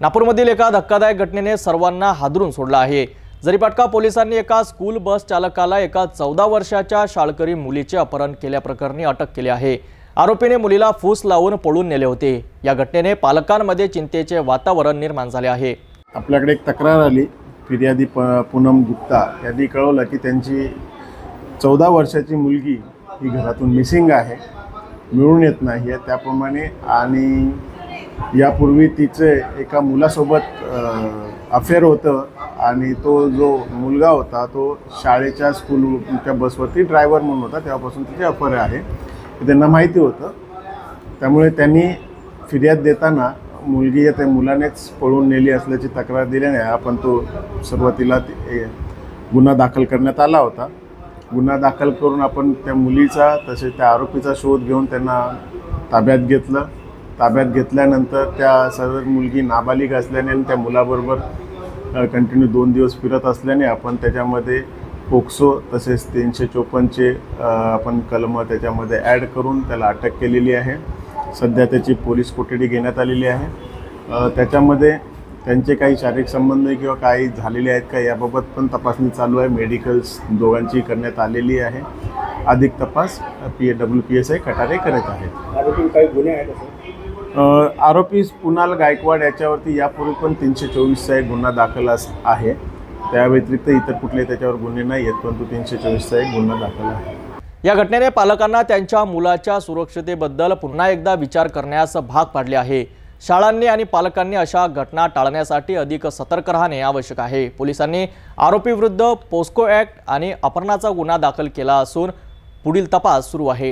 नागपूरमधील एका धक्कादायक घटनेने सर्वांना हादरून सोडलं आहे। जरीपाटका पोलिसांनी एका स्कूल बस चालकाला एका 14 वर्षाच्या शाळकरी मुलीचे अपहरण केल्याप्रकरणी अटक केली आहे। आरोपीने मुलीला फूस लावून पळून नेले होते। या घटनेने पालकांमध्ये चिंतेचे वातावरण निर्माण झाले आहे। आपल्याकडे एक तक्रार आली, फिर्यादी पूनम गुप्ता यांनी कळवलं की त्यांची 14 वर्षाची मुलगी ही घरातून मिसिंग आहे, मिळून येत नाही आहे। त्याप्रमाणे आणि यापूर्वी तिचे एका मुलासोबत अफेअर होतं आणि तो जो मुलगा होता तो शाळेच्या स्कूलच्या बसवरती ड्रायव्हर म्हणून होता, तेव्हापासून तिचे अफेअर आहे हे त्यांना माहिती होतं। त्यामुळे त्यांनी फिर्याद देताना मुलगी त्या मुलानेच पळून नेली असल्याची तक्रार दिल्याने आपण तो सुरुवातीला गुन्हा दाखल करण्यात आला होता। गुन्हा दाखल करून आपण त्या मुलीचा तसेच त्या आरोपीचा शोध घेऊन त्यांना ताब्यात घेतलं। ताब्यात घेतल्यानंतर त्या सर्व मुलगी नाबालिग असल्याने आणि त्या मुलाबरोबर कंटिन्यू 2 दिवस फिरत असल्याने आपण त्याच्यामध्ये पोक्सो तसेच 354चे आपण कलम त्याच्यामध्ये ॲड करून त्याला अटक केलेली आहे। सध्या त्याची पोलीस कोठडी घेण्यात आलेली आहे। त्याच्यामध्ये त्यांचे काही शारीरिक संबंध किंवा काही झालेले आहेत का याबाबत पण तपासणी चालू आहे। मेडिकल्स दोघांची करण्यात आलेली आहे। अधिक तपास WPSI कटारे करत आहेत। आरोपी काही गुन्हे आहेत? आरोपी कुणाल गायकवाड याच्यावरती यापूर्वी पण 324चा एक गुन्हा दाखल आहे। त्या व्यतिरिक्त इतर कुठले त्याच्यावर गुन्हे नाही आहेत, परंतु 324चा एक गुन्हा दाखल आहे। या घटनेने पालकांना त्यांच्या मुलाच्या सुरक्षतेबद्दल पुन्हा एकदा विचार करण्यास भाग पाडले आहे। शाळांनी आणि पालकांनी अशा घटना टाळण्यासाठी अधिक सतर्क राहणे आवश्यक आहे। पोलिसांनी आरोपीविरुद्ध पोस्को ॲक्ट आणि अपहरणाचा गुन्हा दाखल केला असून पुढील तपास सुरू आहे।